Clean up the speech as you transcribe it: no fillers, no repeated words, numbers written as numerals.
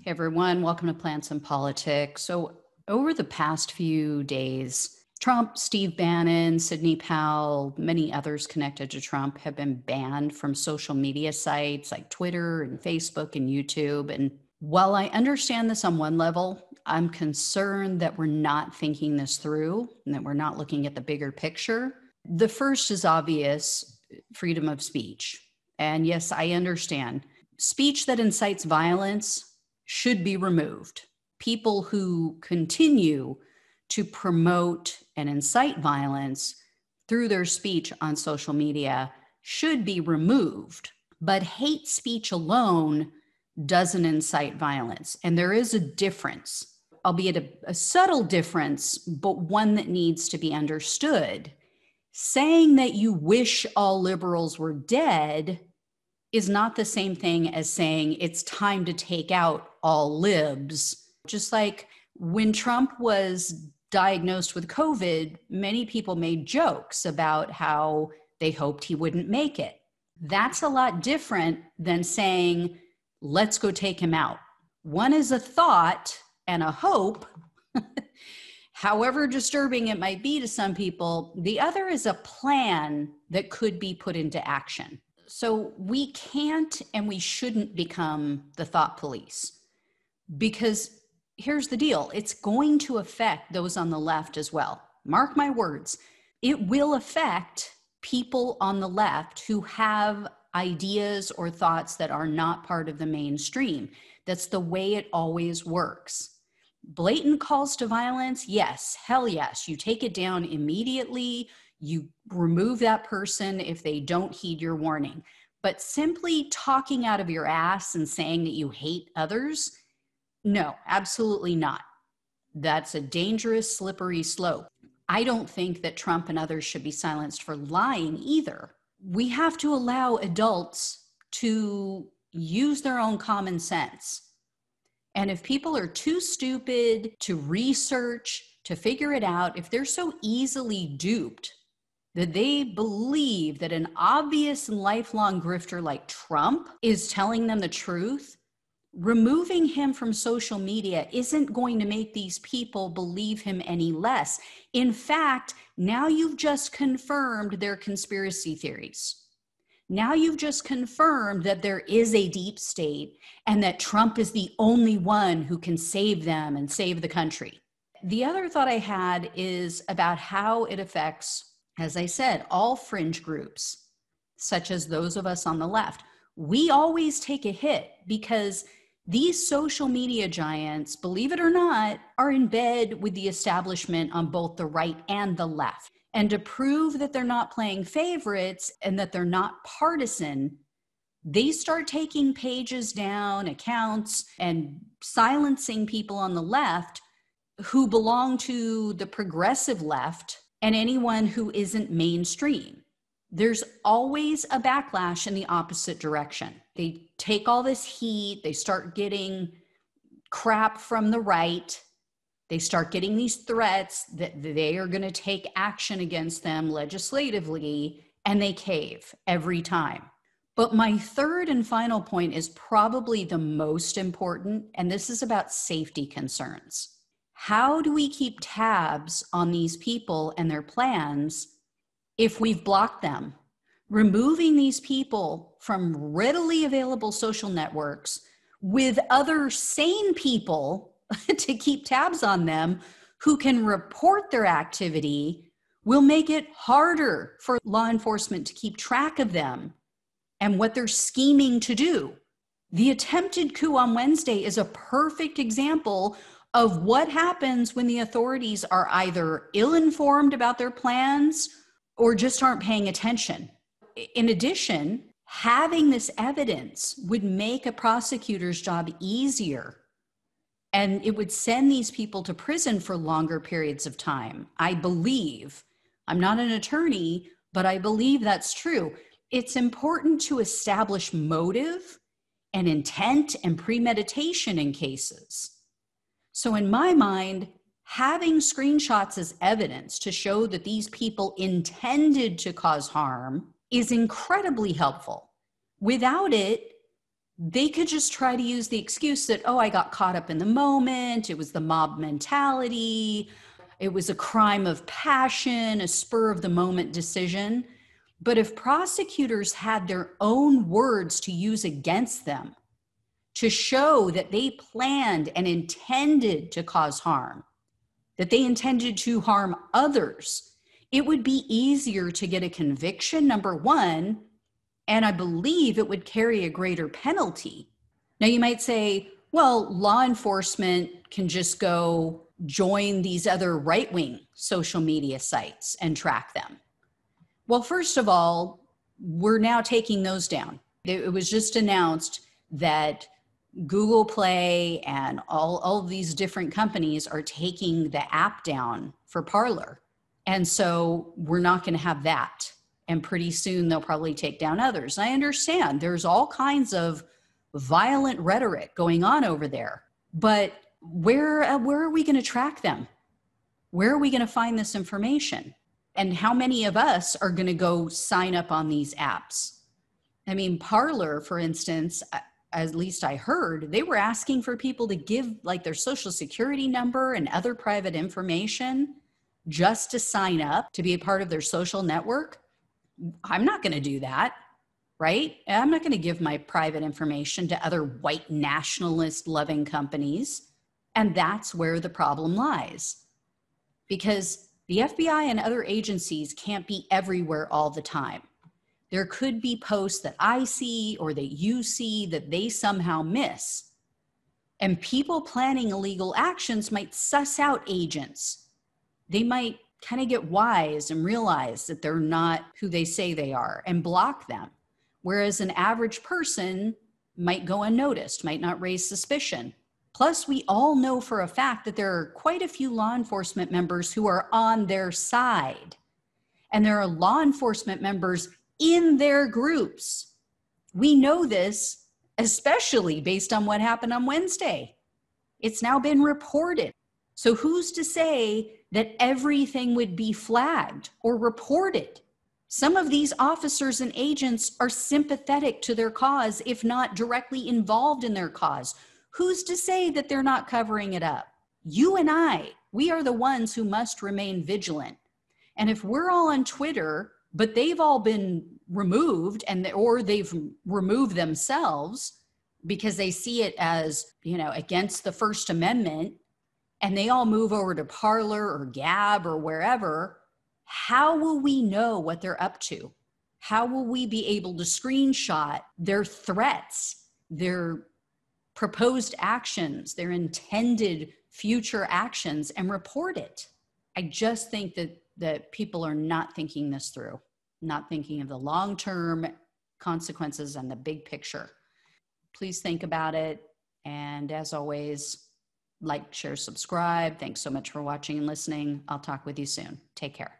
Hey everyone, welcome to Plants and Politics. So, over the past few days, Trump, Steve Bannon, Sidney Powell, many others connected to Trump have been banned from social media sites like Twitter and Facebook and YouTube. And while I understand this on one level, I'm concerned that we're not thinking this through and that we're not looking at the bigger picture. The first is obvious: freedom of speech. And yes, I understand speech that incites violence should be removed. People who continue to promote and incite violence through their speech on social media should be removed. But hate speech alone doesn't incite violence. And there is a difference, albeit a subtle difference, but one that needs to be understood. Saying that you wish all liberals were dead is not the same thing as saying it's time to take out all libs. Just like when Trump was diagnosed with COVID, many people made jokes about how they hoped he wouldn't make it. That's a lot different than saying, let's go take him out. One is a thought and a hope, however disturbing it might be to some people. The other is a plan that could be put into action. So we can't and we shouldn't become the thought police, because here's the deal. It's going to affect those on the left as well. Mark my words. It will affect people on the left who have ideas or thoughts that are not part of the mainstream. That's the way it always works. Blatant calls to violence, yes, hell yes. You take it down immediately. You remove that person if they don't heed your warning. But simply talking out of your ass and saying that you hate others, no, absolutely not. That's a dangerous, slippery slope. I don't think that Trump and others should be silenced for lying either. We have to allow adults to use their own common sense. And if people are too stupid to research, to figure it out, if they're so easily duped that they believe that an obvious and lifelong grifter like Trump is telling them the truth, removing him from social media isn't going to make these people believe him any less. In fact, now you've just confirmed their conspiracy theories. Now you've just confirmed that there is a deep state and that Trump is the only one who can save them and save the country. The other thought I had is about how it affects, as I said, all fringe groups, such as those of us on the left. We always take a hit because these social media giants, believe it or not, are in bed with the establishment on both the right and the left. And to prove that they're not playing favorites and that they're not partisan, they start taking pages down, accounts, and silencing people on the left who belong to the progressive left and anyone who isn't mainstream. There's always a backlash in the opposite direction. They take all this heat, they start getting crap from the right, they start getting these threats that they are going to take action against them legislatively, and they cave every time. But my third and final point is probably the most important, and this is about safety concerns. How do we keep tabs on these people and their plans if we've blocked them? Removing these people from readily available social networks with other sane people to keep tabs on them who can report their activity will make it harder for law enforcement to keep track of them and what they're scheming to do. The attempted coup on Wednesday is a perfect example of what happens when the authorities are either ill-informed about their plans or just aren't paying attention. In addition, having this evidence would make a prosecutor's job easier, and it would send these people to prison for longer periods of time. I believe, I'm not an attorney, but I believe that's true. It's important to establish motive and intent and premeditation in cases. So in my mind, having screenshots as evidence to show that these people intended to cause harm is incredibly helpful. Without it, they could just try to use the excuse that, oh, I got caught up in the moment. It was the mob mentality. It was a crime of passion, a spur of the moment decision. But if prosecutors had their own words to use against them to show that they planned and intended to cause harm, that they intended to harm others, it would be easier to get a conviction, number one, and I believe it would carry a greater penalty. Now, you might say, well, law enforcement can just go join these other right-wing social media sites and track them. Well, first of all, we're now taking those down. It was just announced that Google Play and all of these different companies are taking the app down for Parler. And so we're not going to have that. And pretty soon they'll probably take down others. I understand there's all kinds of violent rhetoric going on over there. But where are we going to track them? Where are we going to find this information? And how many of us are going to go sign up on these apps? I mean, Parler, for instance, at least I heard, they were asking for people to give like their social security number and other private information just to sign up to be a part of their social network. I'm not going to do that, right? I'm not going to give my private information to other white nationalist loving companies. And that's where the problem lies. Because the FBI and other agencies can't be everywhere all the time. There could be posts that I see or that you see that they somehow miss. And people planning illegal actions might suss out agents. They might kind of get wise and realize that they're not who they say they are and block them. Whereas an average person might go unnoticed, might not raise suspicion. Plus, we all know for a fact that there are quite a few law enforcement members who are on their side. And there are law enforcement members in their groups. We know this, especially based on what happened on Wednesday. It's now been reported. So who's to say that everything would be flagged or reported? Some of these officers and agents are sympathetic to their cause, if not directly involved in their cause. Who's to say that they're not covering it up? You and I, we are the ones who must remain vigilant. And if we're all on Twitter, but they've all been removed or they've removed themselves because they see it as, against the First Amendment, and they all move over to Parler or Gab or wherever, how will we know what they're up to? How will we be able to screenshot their threats, their proposed actions, their intended future actions, and report it? I just think that people are not thinking this through, not thinking of the long-term consequences and the big picture. Please think about it. And as always, like, share, subscribe. Thanks so much for watching and listening. I'll talk with you soon. Take care.